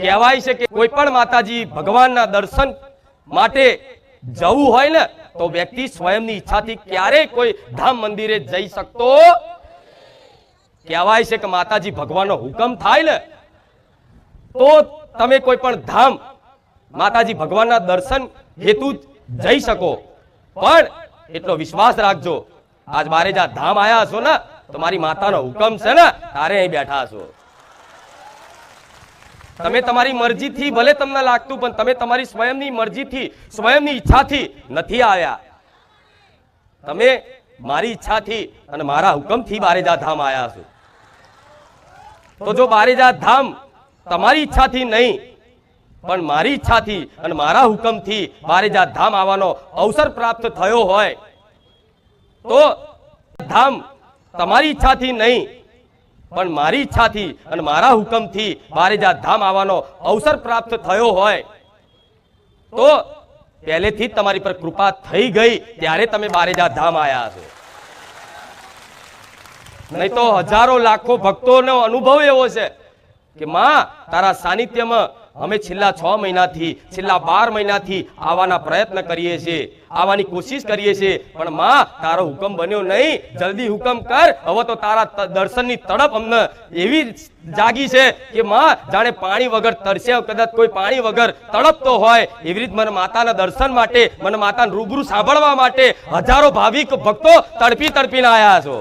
કહેવાય છે કે કોઈ પણ માતાજી ભગવાનના દર્શન માટે જવું હોય ને તો વ્યક્તિ સ્વયંની ઈચ્છાથી ક્યારેય કોઈ ધામ મંદિરે જઈ શકતો કહેવાય છે કે માતાજી ભગવાનનો હુકમ થાય ને તો તમે કોઈ પણ ધામ માતાજી ભગવાનના દર્શન હેતુ જઈ શકો, પણ એટલો વિશ્વાસ રાખજો આજ બારેજા ધામ આયા છો ને તો મારી માતાનો હુકમ છે ને તારે અહીં બેઠા છો. તમે તમારી મરજીથી ભલે તમને લાગતું પણ તમે તમારી સ્વયંની મરજીથી સ્વયંની ઈચ્છાથી નથી આવ્યા. તમે મારી ઈચ્છાથી અને મારા હુકમથી બારેજા ધામ આયા છો. તો જો બારેજા ધામ તમારી ઈચ્છાથી નહીં પણ મારી ઈચ્છાથી અને મારા હુકમથી બારેજા ધામ આવવાનો અવસર પ્રાપ્ત થયો હોય તો ધામ તમારી ઈચ્છાથી નહીં પણ મારી ઈચ્છાથી અને મારા હુકમથી બારેજા ધામ આવવાનો અવસર પ્રાપ્ત થયો હોય તો પહેલેથી જ તમારી પર કૃપા થઈ ગઈ ત્યારે તમે બારેજા ધામ આયા છો. નહીં તો હજારો લાખો ભક્તોનો અનુભવ એવો છે કે માં તારા સાનિધ્યમાં અમે છેલ્લા 6 મહિનાથી છેલ્લા 12 મહિનાથી આવવાના પ્રયત્ન કરીએ છીએ, આવવાની કોશિશ કરીએ છીએ, પણ માં તારો હુકમ બન્યો નહીં. જલ્દી હુકમ કર. હવે તો તારા દર્શનની તડપ અમને એવી જાગી છે કે માં જાણે પાણી વગર તરસ્યા કદાચ કોઈ પાણી વગર તડપતો હોય એવી રીતે મને માતાના દર્શન માટે મને માતાના રૂબરૂ સાંભળવા માટે હજારો ભાવિક ભક્તો તડપી તડપીને આવ્યા છો.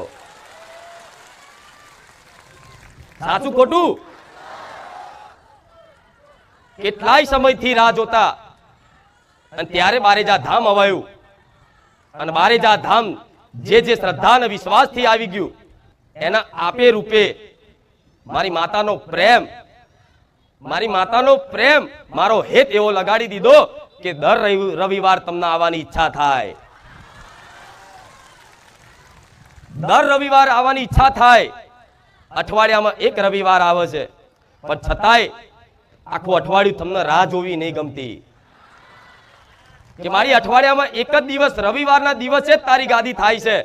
સાચું ખોટું? કેટલાય સમયથી રાહ જોતા અને ત્યારે બારેજા ધામ અવાયું અને બારેજા ધામ જે શ્રદ્ધા અને વિશ્વાસથી આવી ગયું એના આપે રૂપે મારી માતાનો પ્રેમ મારો હેત એવો લગાડી દીધો કે દર રવિવાર તમને આવવાની ઈચ્છા થાય. દર રવિવાર આવવાની ઈચ્છા થાય. અઠવાડિયામાં એક રવિવાર આવે છે પણ છતાંય આખું અઠવાડિયું તમને રાહ જોવી નહીં ગમતી કે મારી અઠવાડિયામાં એક જ દિવસ રવિવારના દિવસે જ તારી ગાદી થાય છે,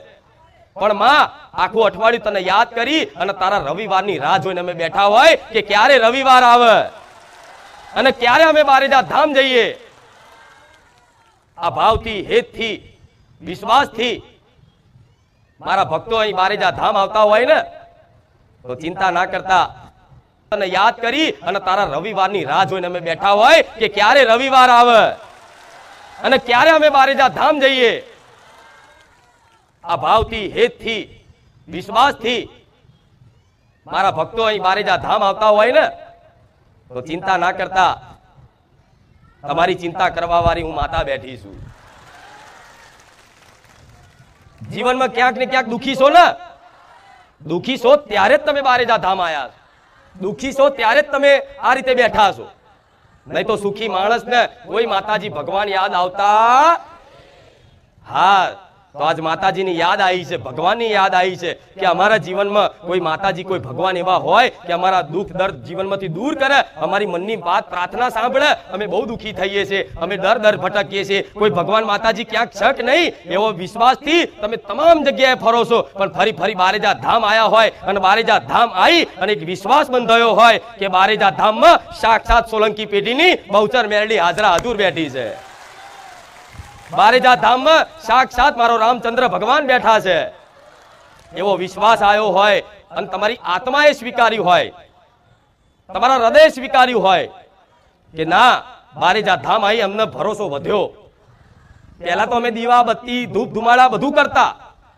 પણ માં આખું અઠવાડિયું તને યાદ કરી અને તારા રવિવારની રાહ જોઈને અમે બેઠા હોય કે ક્યારે રવિવાર આવે અને ક્યારે અમે બારેજા ધામ જઈએ. આ ભાવથી હેતથી વિશ્વાસથી મારા ભક્તો અહીં બારેજા ધામ આવતા હોય ને તો ચિંતા ના કરતા તને યાદ કરી અને તારા રવિવારની રાહ જોઈને અમે બેઠા હોય કે ક્યારે રવિવાર આવે અને ક્યારે અમે બારેજા ધામ જઈએ. આ ભાવથી હેતથી વિશ્વાસથી મારા ભક્તો અહીં બારેજા ધામ આવતા હોય ને તો ચિંતા ના કરતા તમારી ચિંતા કરવા વાળી હું માતા બેઠી છું. જીવનમાં ક્યાંક ને ક્યાંક દુખી છો ને, દુખી છો ત્યારે જ તમે બારેજા ધામ આયા છો. દુખી છો ત્યારે જ તમે આ રીતે બેઠા છો. નહીં તો સુખી માણસને કોઈ માતાજી ભગવાન યાદ આવતા. હા, તો આજ માતાજીની યાદ આવી છે, ભગવાનની યાદ આવી છે કે અમારા જીવનમાં કોઈ માતાજી કોઈ ભગવાન એવા હોય કે અમારા દુઃખ દર્દ જીવનમાંથી દૂર કરે, અમારી મનની વાત પ્રાર્થના સાંભળે. અમે બહુ દુઃખી થઈએ છીએ, અમે દર ભટકીએ છીએ, કોઈ ભગવાન માતાજી ક્યાંક છે કે નહીં એવો વિશ્વાસથી તમે તમામ જગ્યાએ ફરો છો, પણ ફરી બારેજા ધામ આયા હોય અને બારેજા ધામ આવી અને એક વિશ્વાસ બંધાયો હોય કે બારેજા ધામમાં સાક્ષાત સોલંકી પેઢીની બહુચર મેરડી હાજરા હજુર બેઠી છે. બારેજા ધામમાં સાક્ષાત મારો રામચંદ્ર ભગવાન બેઠા છે એવો વિશ્વાસ આવ્યો હોય અને તમારી આત્માએ સ્વીકાર્યું હોય, તમારા હૃદય સ્વીકાર્યું હોય કે ના બારેજા ધામ આવી, અમને ભરોસો વધ્યો. પહેલા તો અમે દીવા બત્તી ધૂપ ધુમાડા બધું કરતા,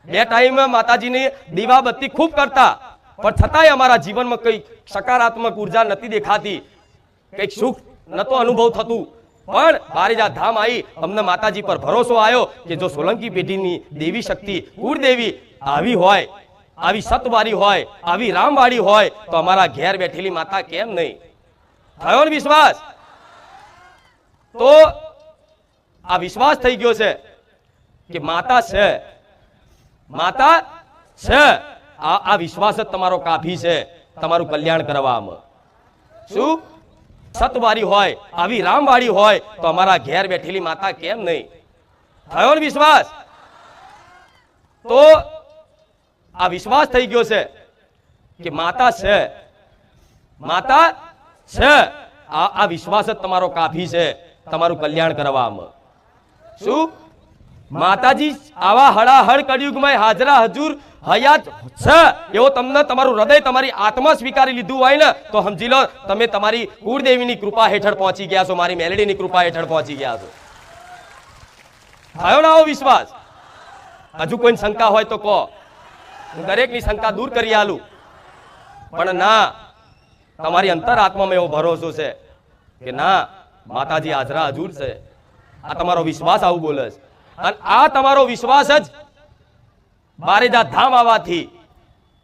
2 ટાઈમ માતાજીની દીવા બત્તી ખૂબ કરતા, પણ છતાંય અમારા જીવનમાં કઈ સકારાત્મક ઉર્જા નથી દેખાતી, કઈક સુખ નતો અનુભવ થતું. પણ બારેજા ધામ આવી અમને માતાજી પર ભરોસો આવ્યો કે જો સોલંકી પેઢીની દેવી શક્તિ કુળદેવી આવી હોય, આવી સતવારી હોય, આવી રામવાળી હોય તો અમારા ઘેર બેઠેલી માતા કેમ નહીં? થયો ને વિશ્વાસ? તો આ વિશ્વાસ થઈ ગયો છે કે માતા છે, માતા છે. આ વિશ્વાસ જ તમારો કાફી છે તમારું કલ્યાણ કરવામાં. શું સતવારી હોય, આવી રામવાળી હોય તો અમારા ઘેર બેઠેલી માતા કેમ નહીં? થયો ને વિશ્વાસ? તો આ વિશ્વાસ થઈ ગયો છે કે માતા છે, માતા છે. આ વિશ્વાસ જ તમારો કાફી છે તમારું કલ્યાણ કરવામાં. શું માતાજી આવા હળાહળ કળિયુગમાં હાજરા હજુર હયાત છે એવો તમને તમારું હૃદય તમારી આત્મા સ્વીકારી લીધું હોય ને તો સમજી લો તમે તમારી કુળદેવીની કૃપા હેઠળ પહોંચી ગયા છો, મારી મેલેડીની કૃપા હેઠળ પહોંચી ગયા છો. થયો ને આવો વિશ્વાસ? હજુ કોઈ શંકા હોય તો કહો, હું દરેકની શંકા દૂર કરી આલું. પણ ના, તમારી અંતર આત્મામાં એવો ભરોસો છે કે ના, માતાજી હાજરા હજુર છે. આ તમારો વિશ્વાસ આવું બોલે છે. અને આ તમારો વિશ્વાસ જ બારેજા ધામ આવવાથી,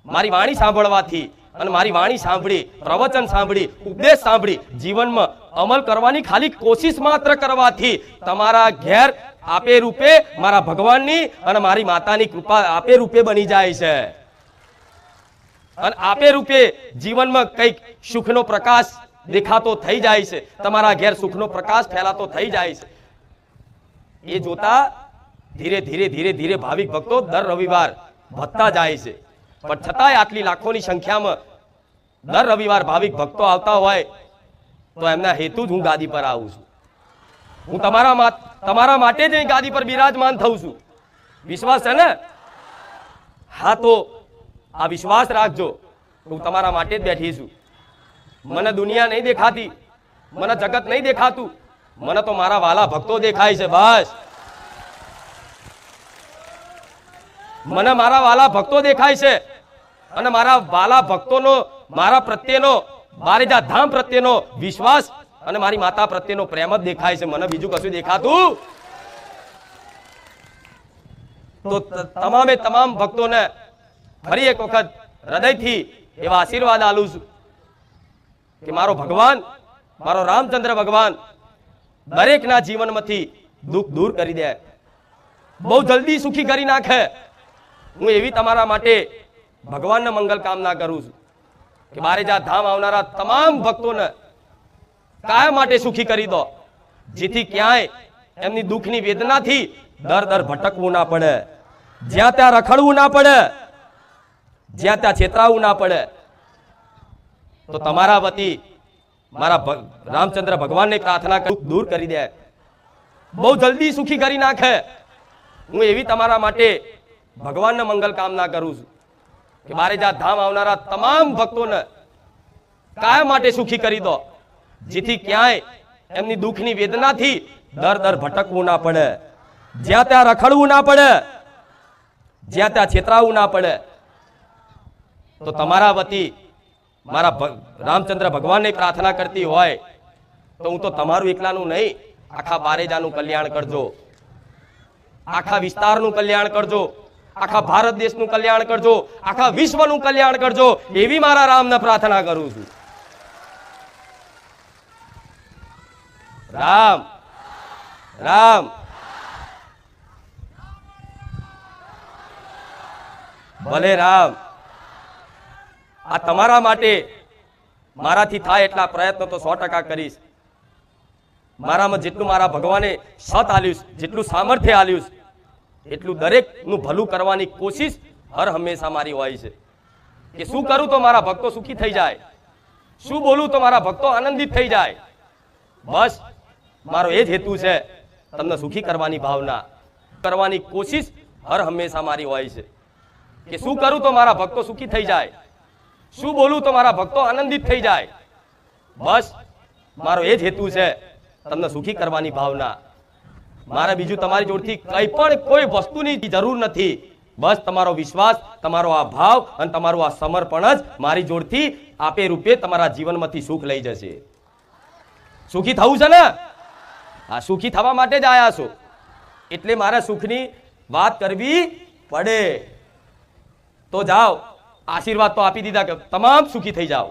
મારી વાણી સાંભળવાથી અને મારી વાણી સાંભળી, પ્રવચન સાંભળી, ઉપદેશ સાંભળી, જીવનમાં અમલ કરવાની ખાલી કોશિશ માત્ર કરવાથી તમારા ઘેર આપે રૂપે મારા ભગવાનની અને મારી માતાની કૃપા આપે રૂપે બની જાય છે. અને આપે રૂપે જીવનમાં કંઈક સુખનો પ્રકાશ દેખાતો થઈ જાય છે, તમારા ઘેર સુખનો પ્રકાશ ફેલાતો થઈ જાય છે. એ જોતા ધીરે ધીરે ધીરે ધીરે ભાવિક ભક્તો દર રવિવાર વધતા જાય છે. પણ છતાંય આટલી લાખોની સંખ્યામાં દર રવિવાર ભાવિક ભક્તો આવતા હોય તો એમના હેતુ જ હું ગાદી પર આવું છું. હું તમારા માટે જ અહીં ગાદી પર બિરાજમાન થઉં છું. વિશ્વાસ છે ને? હા, તો આ વિશ્વાસ રાખજો. હું તમારા માટે જ બેઠી છું. મને દુનિયા નહીં દેખાતી, મને જગત નહીં દેખાતું, મને તો મારા વાલા ભક્તો દેખાય છે. બસ મને મારા વાલા ભક્તો દેખાય છે અને મારા વાલા ભક્તોનો મારા પ્રત્યેનો, બારેજા ધામ પ્રત્યેનો વિશ્વાસ અને મારી માતા પ્રત્યેનો પ્રેમ જ દેખાય છે. મને બીજું કશું દેખાતું? તો તમામે તમામ ભક્તોને ફરી એક વખત હૃદયથી એવા આશીર્વાદ આલું છું કે મારો ભગવાન, મારો રામચંદ્ર ભગવાન દરેકના જીવનમાંથી દુઃખ દૂર કરી દે, બહુ જલ્દી સુખી કરી નાખે. હું એવી તમારા માટે ભગવાનને મંગલ કામના કરું છું કે બારેજા ધામ આવનારા તમામ ભક્તોને કાયમ માટે સુખી કરી દો, જેથી ક્યાંય એમની દુઃખની વેદનાથી દર ભટકવું ના પડે, જ્યાં ત્યાં રખડવું ના પડે, જ્યાં ત્યાં છેતરાવું ના પડે. તો તમારા વતી મારા રામચંદ્ર ભગવાનને પ્રાર્થના કરું, દૂર કરી દે, બહુ જલ્દી સુખી કરી નાખે. હું એવી તમારા માટે ભગવાનને મંગલ કામના કરું છું કે બારેજા ધામ આવનારા તમામ ભક્તોને કાયમ માટે સુખી કરી દો, જેથી ક્યાંય એમની દુઃખની વેદનાથી દર ભટકવું ના પડે, જ્યાં ત્યાં રખડવું ના પડે, જ્યાં ત્યાં છેતરાવું ના પડે. તો તમારા વતી મારા રામચંદ્ર ભગવાનને પ્રાર્થના કરતી હોય તો હું તો તમારું એકલાનું નહીં, આખા બારેજાનું કલ્યાણ કરજો, આખા વિસ્તારનું કલ્યાણ કરજો, આખા ભારત દેશનું કલ્યાણ કરજો, આખા વિશ્વનું કલ્યાણ કરજો, એવી મારા રામને પ્રાર્થના કરું છું. રામ રામ. ભલે રામ. આ તમારા માટે મારાથી થાય એટલા પ્રયત્નો તો 100% કરીશ. મારામાં જેટલું મારા ભગવાને સત આલ્યું, જેટલું સામર્થ્ય આલ્યું, એટલું દરેકનું ભલું કરવાની કોશિશ હર હંમેશા મારી હોય છે કે શું કરું તો મારા ભક્તો સુખી થઈ જાય, શું બોલું તો મારા ભક્તો આનંદિત થઈ જાય. બસ મારો એ જ હેતુ છે, તમને સુખી કરવાની ભાવના, કરવાની કોશિશ હર હંમેશા મારી હોય છે કે શું કરું તો મારા ભક્તો સુખી થઈ જાય, શું બોલું તો મારા ભક્તો આનંદિત થઈ જાય. બસ મારો એ જ હેતુ છે, તમને સુખી કરવાની ભાવના. મારે બીજું તમારી જોડથી કંઈ પણ કોઈ વસ્તુની જરૂર નથી. બસ તમારો વિશ્વાસ, તમારો આ ભાવ અને તમારું આ સમર્પણ જ મારી જોડથી આપે રૂપે તમારા જીવનમાંથી સુખ લઈ જશે. સુખી થવું છે ને? હા, સુખી થવા માટે જ આયા છો, એટલે મારે સુખની વાત કરવી પડે. તો જાઓ, આશીર્વાદ તો આપી દીધા કે તમામ સુખી થઈ જાઓ.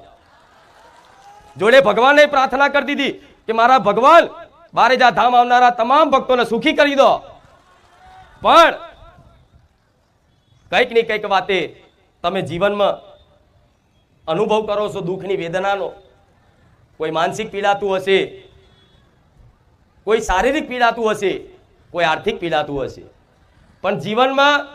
જોડે ભગવાનને પ્રાર્થના કરી દીધી કે મારા ભગવાન બારેજા ધામ આવનારા તમામ ભક્તોને સુખી કરી દો. પણ કંઈક ને કંઈક વાતે તમે જીવનમાં અનુભવ કરો છો દુઃખની વેદનાનો. કોઈ માનસિક પીડાતું હશે, કોઈ શારીરિક પીડાતું હશે, કોઈ આર્થિક પીડાતું હશે. પણ જીવનમાં